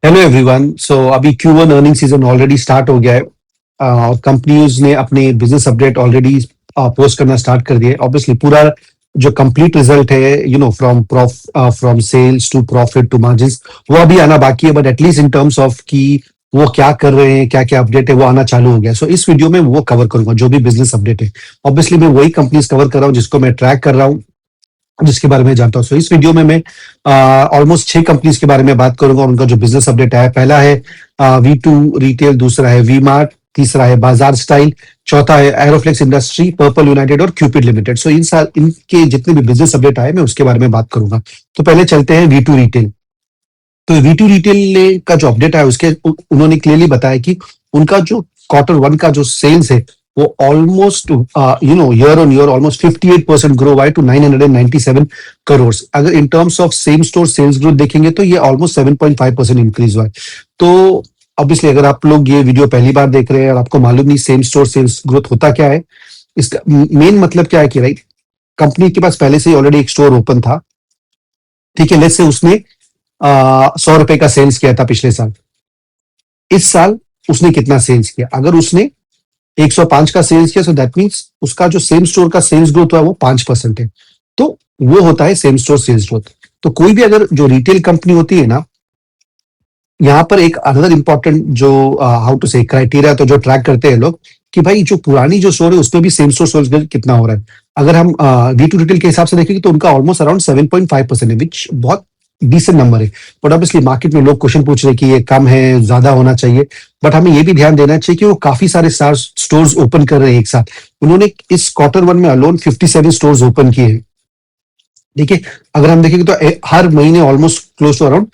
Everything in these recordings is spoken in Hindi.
Hello everyone. सो अभी Q1 earning season already start हो गया है और कंपनीज ने अपने बिजनेस अपडेट ऑलरेडी पोस्ट करना स्टार्ट कर दिया है। ऑब्वियसली पूरा जो कंप्लीट रिजल्ट है from sales to profit to margins वो अभी आना बाकी है, but at least in terms of कि वो क्या कर रहे हैं, क्या क्या अपडेट है, वो आना चालू हो गया। सो इस वीडियो में वो कवर करूंगा जो भी बिजनेस अपडेट है। ऑब्वियसली मैं वही कंपनीज कवर कर रहा हूँ जिसको मैं ट्रैक कर रहा हूँ, जिसके बारे में जानता हूँ। सो इस वीडियो में मैं ऑलमोस्ट 6 कंपनीज के बारे में बात करूंगा और उनका जो बिजनेस अपडेट है। पहला है V2 रिटेल, दूसरा है वी मार्ट, तीसरा है बाजार स्टाइल, चौथा है एरोफ्लेक्स इंडस्ट्री, पर्पल यूनाइटेड और क्यूपिड लिमिटेड। सो इनके जितने भी बिजनेस अपडेट आए मैं उसके बारे में बात करूंगा। तो पहले चलते हैं V2 रिटेल। तो V2 रिटेल ने का जो अपडेट है उसके उन्होंने क्लियरली बताया कि उनका जो Q1 का जो सेल्स है वो almost year on year almost 58% grow हुआ है टू 997 करोड़। अगर इन terms of same store sales growth देखेंगे तो ये ऑलमोस्ट 7.5% इंक्रीज हुआ है। तो ऑब्वियसली अगर आप लोग ये वीडियो पहली बार देख रहे हैं और आपको मालूम नहीं सेम स्टोर सेल्स ग्रोथ होता क्या है, इसका मेन मतलब क्या है कि राइट, कंपनी के पास पहले से ही ऑलरेडी एक स्टोर ओपन था। ठीक है, लेट्स से उसने 100 रुपए का सेल्स किया था पिछले साल। इस साल उसने कितना सेल्स किया? अगर उसने 105 का सेल्स किया, सो दैट मीन्स उसका जो सेम स्टोर का सेल्स ग्रोथ हुआ है वो 5% है। तो वो होता है सेम स्टोर सेल्स ग्रोथ। तो कोई भी अगर जो रिटेल कंपनी होती है ना, यहाँ पर एक अनदर इंपॉर्टेंट जो हाउ टू से क्राइटेरिया तो जो ट्रैक करते हैं लोग कि भाई जो पुरानी जो स्टोर है उसमें भी सेम स्टोर सेल्स ग्रोथ कितना हो रहा है। अगर हम V2 रिटेल के हिसाब से देखेंगे तो उनका ऑलमोस्ट अराउंड 7.5% है, विच बहुत डिसेंट नंबर है। बट ऑब्वियसली मार्केट में लोग क्वेश्चन पूछ रहे हैं कि ये कम है, ज्यादा होना चाहिए। बट हमें ये भी ध्यान देना चाहिए कि वो काफी सारे स्टोर्स ओपन कर रहे हैं एक साथ। उन्होंने इस Q1 में अलोन 57 स्टोर्स ओपन किए हैं। देखिए, अगर हम देखेंगे तो हर महीने almost close to around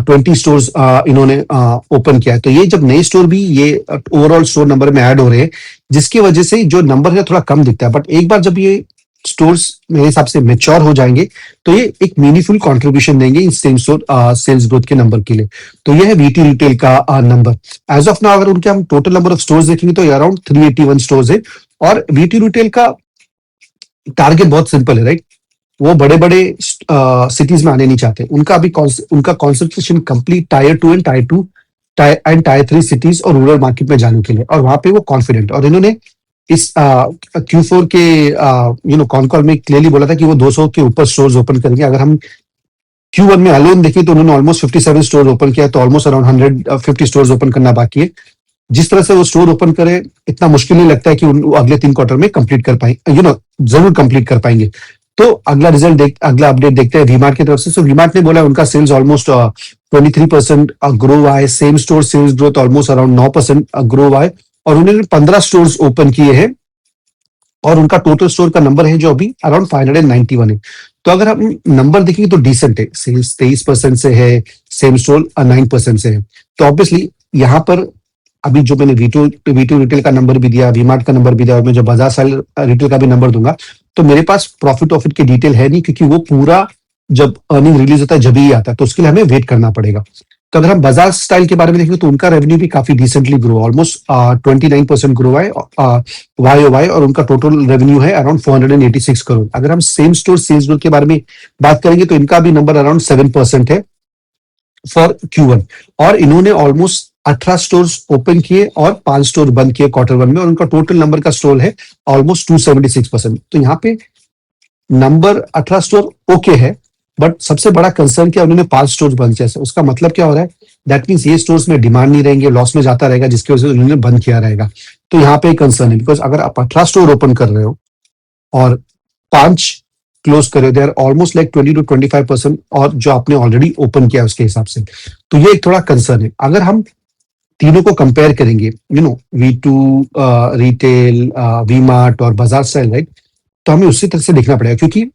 20 stores इन्होंने ओपन किया है। तो ये जब नए स्टोर भी ये ओवरऑल स्टोर नंबर में ऐड हो रहे हैं, जिसकी वजह से जो नंबर है थोड़ा कम दिखता है। बट एक बार जब ये स्टोर्स मेरे हिसाब से मेच्योर हो जाएंगे तो ये एक मीनिंगफुल कंट्रीब्यूशन देंगे in same store sales growth के नंबर के लिए। तो ये है V2 रिटेल का नंबर। एज ऑफ नाउ अगर उनके हम टोटल नंबर ऑफ स्टोर्स देखेंगे तो अराउंड 381 स्टोर्स है। और V2 रिटेल का टारगेट बहुत सिंपल है, राइट। वो बड़े बड़े सिटीज में आने नहीं चाहते। उनका अभी उनका concentration complete Tier 2 and Tier 3 cities और रूरल मार्केट में जाने के लिए, और वहां पे वो कॉन्फिडेंट। और इन्होंने इस Q4 के कॉन कॉल में क्लियरली बोला था कि वो 200 के ऊपर स्टोर्स ओपन करेंगे। अगर हम Q1 में अलोन देखें तो उन्होंने ऑलमोस्ट 57 स्टोर ओपन किया, तो ऑलमोस्ट अराउंड 150 स्टोर्स ओपन करना बाकी है। जिस तरह से वो स्टोर ओपन करे, इतना मुश्किल नहीं लगता है कि वो अगले 3 क्वार्टर में कंप्लीट कर पाएंगे, जरूर कंप्लीट कर पाएंगे। तो अगला अपडेट देखते हैं वीमार्ट की तरफ से। सो वीमार्ट ने बोला उनका सेल्स ऑलमोस्ट 23% ग्रो हुआ है। Same store sales growth almost around 9% grow हुआ है। और उन्होंने 15 स्टोर्स ओपन किए हैं और उनका टोटल स्टोर का नंबर है जो अभी अराउंड 591 है। तो अगर हम नंबर देखेंगे तो डिसेंट है। सेल्स 23% से है, सेम स्टोर 9% से है। तो ऑब्वियसली यहाँ पर अभी जो मैंने V2 रिटेल का नंबर भी दिया, वीमार्ट का नंबर भी दिया, और मैं जो बाजार स्टाइल रिटेल का भी नंबर दूंगा, तो मेरे पास प्रॉफिट की डिटेल है नहीं, क्योंकि वो पूरा जब अर्निंग रिलीज होता है जब ही आता है, तो उसके लिए हमें वेट करना पड़ेगा। तो अगर हम बाजार स्टाइल के बारे में देखेंगे तो उनका रेवेन्यू भी काफी डिसेंटली ग्रो, ऑलमोस्ट 29% ग्रो है YOY, और उनका टोटल रेवेन्यू है अराउंड 486 करोड़। अगर हम सेम स्टोर सेल्स ग्रोथ के बारे में बात करेंगे तो इनका भी नंबर अराउंड 7% है फॉर Q1। और इन्होंने ऑलमोस्ट 18 स्टोर्स ओपन किए और 5 स्टोर बंद किए Q1 में, और उनका टोटल नंबर का स्टोर है ऑलमोस्ट 276%। तो यहाँ पे नंबर 18 स्टोर ओके है, बट सबसे बड़ा कंसर्न क्या, उन्होंने 5 स्टोर बंद किया। उसका मतलब क्या हो रहा है? दैट मीन्स ये स्टोर्स में डिमांड नहीं रहेंगे, लॉस में जाता रहेगा, जिसकी वजह से उन्होंने बंद किया रहेगा। तो यहाँ पे कंसर्न है, बिकॉज अगर आप 18 स्टोर ओपन कर रहे हो और 5 क्लोज करे, they are almost like 20 to 25%, और जो आपने ऑलरेडी ओपन किया उसके हिसाब से, तो ये एक थोड़ा कंसर्न है। अगर हम तीनों को कंपेयर करेंगे, V2 रिटेल, वीमार्ट और बाजार स्टाइल, राइट, तो हमें उसी तरह से देखना पड़ेगा। क्योंकि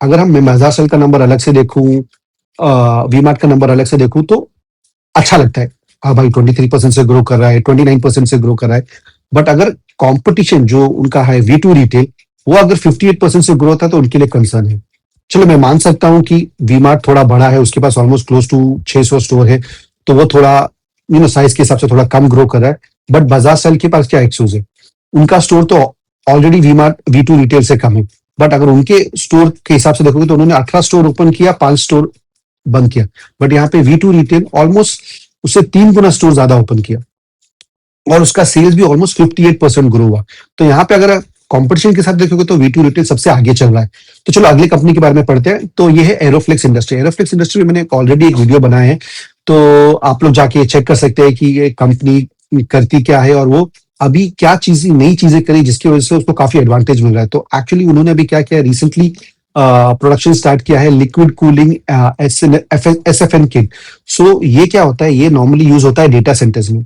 अगर मैं बाजार स्टाइल का नंबर अलग से देखूं, वीमार्ट का नंबर अलग से देखूं, तो अच्छा लगता है, हाँ भाई 23% से ग्रो कर रहा है, 29% से ग्रो कर रहा है। बट अगर कॉम्पिटिशन जो उनका है V2 रिटेल, वो अगर 58% से ग्रोथ है तो उनके लिए कंसर्न है। चलो मैं मान सकता हूं कि वीमार्ट थोड़ा बड़ा है, उसके पास ऑलमोस्ट क्लोज टू 600 स्टोर है, तो वो थोड़ा साइज के हिसाब से थोड़ा कम ग्रो कर रहा है। बट बाजार स्टाइल के पास क्या एक्सक्यूज है? उनका स्टोर तो ऑलरेडी V2 रिटेल से कम है। बट अगर उनके स्टोर के हिसाब से देखोगे तो उन्होंने 18 स्टोर ओपन किया, 5 स्टोर बंद किया। बट यहाँ पे V2 रिटेल ऑलमोस्ट उससे 3 गुना स्टोर ज्यादा ओपन किया और उसका सेल्स भी ऑलमोस्ट 58% ग्रो हुआ। तो यहाँ पे अगर कंपटीशन के साथ देखोगे तो वी2 रिटेल सबसे आगे चल रहा है। तो चलो अगली कंपनी के बारे में पढ़ते हैं। तो ये है एरोफ्लेक्स इंडस्ट्री। एरोफ्लेक्स इंडस्ट्री में मैंने ऑलरेडी एक वीडियो बनाया है, तो आप लोग जाके चेक कर सकते हैं कि ये कंपनी करती क्या है और वो अभी क्या चीजें नई चीजें करी जिसकी वजह से उसको काफी एडवांटेज मिल रहा है। तो एक्चुअली उन्होंने अभी क्या किया, रिसेंटली प्रोडक्शन स्टार्ट किया है लिक्विड कूलिंग SFN किट। सो ये क्या होता है, ये नॉर्मली यूज होता है डेटा सेंटर्स में।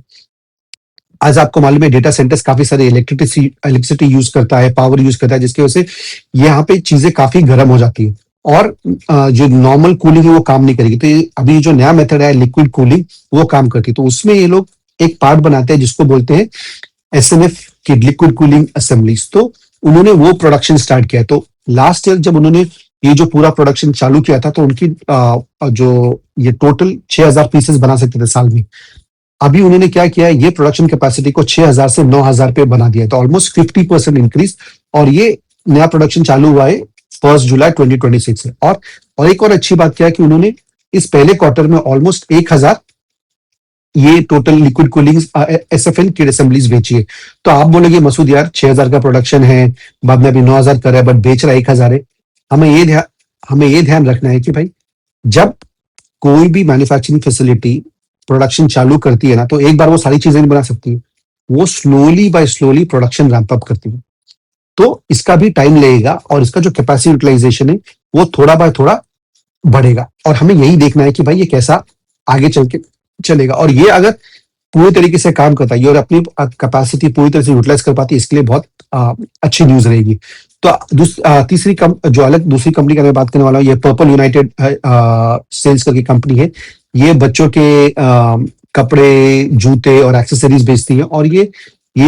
आज आपको मालूम है डेटा सेंटर्स काफी सारे इलेक्ट्रिसिटी यूज करता है, पावर यूज करता है, जिसकी वजह से यहाँ पे चीजें काफी गर्म हो जाती है और जो नॉर्मल कूलिंग है वो काम नहीं करेगी। तो ये अभी जो नया मेथड है लिक्विड कूलिंग वो काम करती है। तो उसमें ये लोग एक पार्ट बनाते हैं जिसको बोलते हैं SNF की लिक्विड कूलिंग असेंबलीज। तो उन्होंने वो प्रोडक्शन स्टार्ट किया है। तो लास्ट ईयर जब उन्होंने ये जो पूरा प्रोडक्शन चालू किया था तो उनकी जो ये टोटल 6000 पीसेस बना सकते थे साल में। अभी उन्होंने क्या किया है, ये प्रोडक्शन कैपेसिटी को 6000 से 9000 पे बना दिया है। तो ऑलमोस्ट 50% इंक्रीज। और ये नया प्रोडक्शन चालू हुआ है 1 जुलाई 2026 से। और एक और अच्छी बात क्या है कि उन्होंने इस पहले क्वार्टर में ऑलमोस्ट 1000 ये total liquid cooling SFN kit assemblies बेची है। तो आप बोलेंगे मसूद यार 6000 का प्रोडक्शन है, बाद में अभी 9000 कर रहा है, बट बेच रहा है 1000 है। हमें ये ध्यान रखना है कि भाई जब कोई भी मैन्युफैक्चरिंग फैसिलिटी प्रोडक्शन चालू करती है ना, तो एक बार वो सारी चीजें नहीं बना सकती है, वो slowly by slowly production ramp up करती है। तो इसका भी टाइम लगेगा और इसका जो कैपेसिटी यूटिलाइजेशन है वो थोड़ा बाय थोड़ा बढ़ेगा। और हमें यही देखना है कि भाई ये कैसा आगे चल के चलेगा। और ये अगर पूरी तरीके से काम करता है और अपनी कैपेसिटी पूरी तरह से यूटिलाइज कर पाती है, इसके लिए बहुत अच्छी न्यूज रहेगी। तो जो अलग दूसरी कंपनी का मैं बात करने वाला हूँ, ये पर्पल यूनाइटेड सेल्स करके कंपनी है। ये बच्चों के कपड़े, जूते और एक्सेसरीज बेचती है। और ये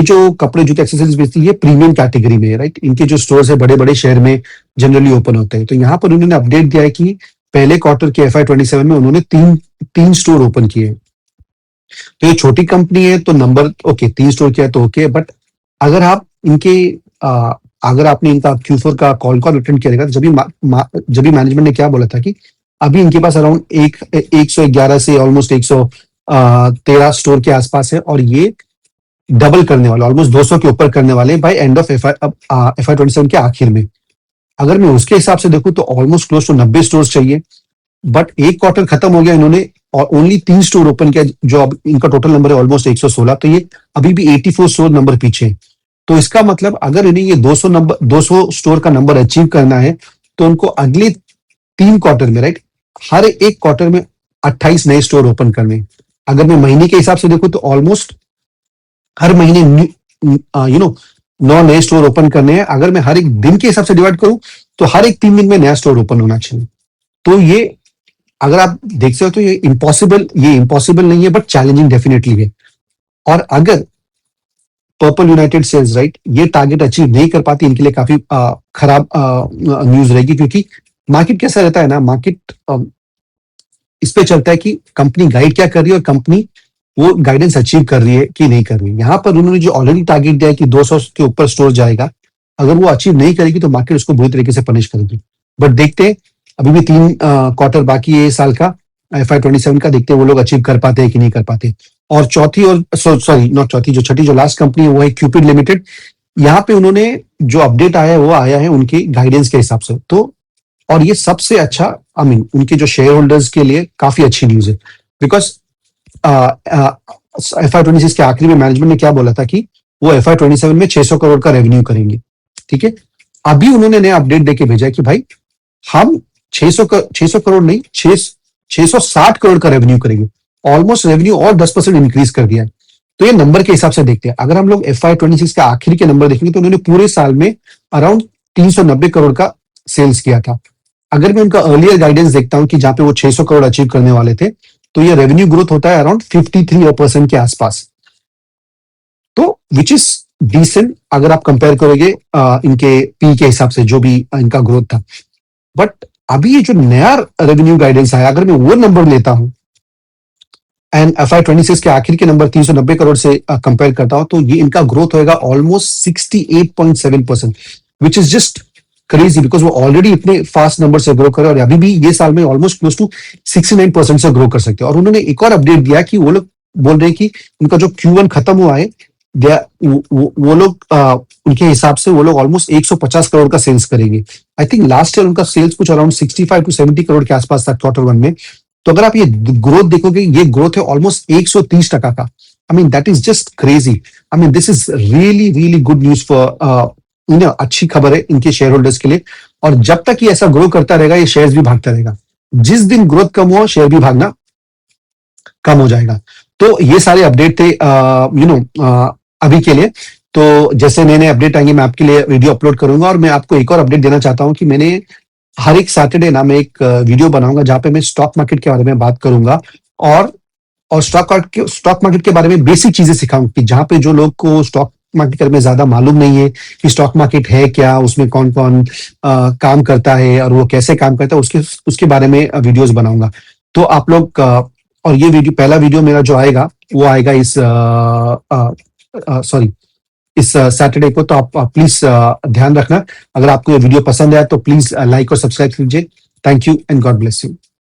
जो कपड़े, जूते, एक्सेसरीज बेचती है, ये प्रीमियम कैटेगरी में है, राइट। इनके जो स्टोर्स है बड़े बड़े शहर में जनरली ओपन होते हैं। तो यहाँ पर उन्होंने अपडेट दिया है कि पहले क्वार्टर के FY27 में उन्होंने तीन स्टोर ओपन किए। तो ये छोटी कंपनी है तो नंबर ओके, 3 स्टोर किया तो ओके, बट अगर आप अगर आपने इनका Q4 का कॉल अटेंड किया तो जब भी मैनेजमेंट ने क्या बोला था कि अभी इनके पास अराउंड 111 से ऑलमोस्ट 113 स्टोर के आसपास है और ये डबल करने वाले, ऑलमोस्ट 200 के ऊपर करने वाले बाय एंड ऑफ FY27 के आखिर में। अगर मैं उसके हिसाब से देखूं तो ऑलमोस्ट क्लोज टू 90 स्टोर चाहिए, बट एक क्वार्टर खत्म हो गया इन्होंने और ओनली 3 स्टोर ओपन किया, जो अब इनका टोटल नंबर है ऑलमोस्ट 116। तो ये अभी भी 84 स्टोर नंबर पीछे है। तो इसका मतलब अगर इन्हें ये 200 स्टोर का नंबर अचीव करना है तो उनको अगले 3 क्वार्टर में, राइट, हर एक क्वार्टर में 28 नए स्टोर ओपन करने। अगर मैं महीने के हिसाब से देखूं तो ऑलमोस्ट हर महीने 9 नए स्टोर ओपन करने हैं। अगर मैं हर एक दिन के हिसाब से डिवाइड करूं तो हर एक 3 दिन में नया स्टोर ओपन होना चाहिए। तो ये अगर आप देख सकते हो तो ये इम्पॉसिबल नहीं है, बट चैलेंजिंग डेफिनेटली है। और अगर पर्पल यूनाइटेड सेल्स, राइट, ये टारगेट अचीव नहीं कर पाती, इनके लिए काफी खराब न्यूज रहेगी। क्योंकि मार्केट कैसा रहता है ना, मार्केट इस पे चलता है कि कंपनी गाइड क्या कर रही है और कंपनी वो गाइडेंस अचीव कर रही है कि नहीं कर रही है। यहाँ पर उन्होंने जो ऑलरेडी टारगेट दिया है कि 200 के ऊपर स्टोर जाएगा, अगर वो अचीव नहीं करेगी तो मार्केट उसको बुरी तरीके से पनिश करेगी। बट देखते हैं, अभी भी 3 क्वार्टर बाकी है साल का FY27 का, देखते हैं वो लोग अचीव कर पाते हैं कि नहीं कर पाते। और जो छठी जो लास्ट कंपनी है वो है क्यूपिड लिमिटेड। यहाँ पे उन्होंने जो अपडेट आया है वो आया है उनकी गाइडेंस के हिसाब से। तो और ये सबसे अच्छा उनके जो शेयर होल्डर्स के लिए काफी अच्छी न्यूज है। बिकॉज FY26 के आखिरी में मैनेजमेंट ने क्या बोला था कि वो FY27 में 600 करोड़ का रेवेन्यू करेंगे, ठीक है। अभी उन्होंने नया अपडेट देके भेजा कि भाई हम 600 करोड़ नहीं, 660 करोड़ का रेवेन्यू करेंगे। ऑलमोस्ट रेवेन्यू और 10% इंक्रीज कर दिया है। तो ये नंबर के हिसाब से देखते हैं। अगर हम लोग FY26 का आखिरी के नंबर देखेंगे तो उन्होंने पूरे साल में अराउंड 390 करोड़ का सेल्स किया था। अगर मैं उनका अर्लियर गाइडेंस देखता हूं कि जहां पे वो 600 करोड़ अचीव करने वाले थे, तो ये रेवेन्यू ग्रोथ होता है अराउंड 53% के आसपास। तो विच इज डिसेंट अगर आप कंपेयर करोगे इनके पी के हिसाब से जो भी इनका ग्रोथ था। बट अभी ये जो नया रेवेन्यू गाइडेंस आया, अगर मैं वो नंबर लेता हूं एंड FY26 के आखिर के नंबर 390 करोड़ से कंपेयर करता हूं, तो ये इनका ग्रोथ होएगा almost 68.7%, which is just crazy, because वो ऑलरेडी इतने फास्ट नंबर से ग्रो करे और अभी भी ये साल में ऑलमोस्ट क्लोज टू 69% से ग्रो कर सकते हैं। और उन्होंने एक और अपडेट दिया कि वो लोग बोल रहे हैं कि उनका जो Q1 खत्म हुआ है, वो लोग उनके हिसाब से वो लोग ऑलमोस्ट 150 करोड़ का सेल्स करेंगे। आई थिंक लास्ट ईयर उनका सेल्स कुछ अराउंड 65 टू 70 करोड़ के आसपास था Q1 में। तो अगर आप ये ग्रोथ देखोगे, ये ग्रोथ है ऑलमोस्ट 130% का। I mean that is just crazy. I mean this is really really good news for अच्छी खबर है इनके शेयर होल्डर्स के लिए। और जब तक ये ऐसा ग्रो करता रहेगा, ये शेयर्स भी भागता रहेगा। जिस दिन ग्रोथ कम हुआ, शेयर भी भागना कम हो जाएगा। तो ये सारे अपडेट थे अभी के लिए। तो जैसे नए नए अपडेट आएंगे, मैं आपके लिए वीडियो अपलोड करूंगा। और मैं आपको एक और अपडेट देना चाहता हूं कि मैंने हर एक सैटरडे ना मैं एक वीडियो बनाऊंगा जहां पे मैं स्टॉक मार्केट के बारे में बात करूंगा और स्टॉक मार्केट के बारे में बेसिक चीजें सिखाऊंगा, कि जहां पे जो लोग को स्टॉक मार्केट के बारे में ज्यादा मालूम नहीं है कि स्टॉक मार्केट है क्या, उसमें कौन कौन काम करता है और वो कैसे काम करता है, उसके बारे में वीडियोस बनाऊंगा। तो आप लोग और ये वीडियो, पहला वीडियो मेरा जो आएगा वो आएगा इस सैटरडे को। तो आप प्लीज ध्यान रखना। अगर आपको ये वीडियो पसंद आया तो प्लीज लाइक और सब्सक्राइब कीजिए। Thank you and God bless you.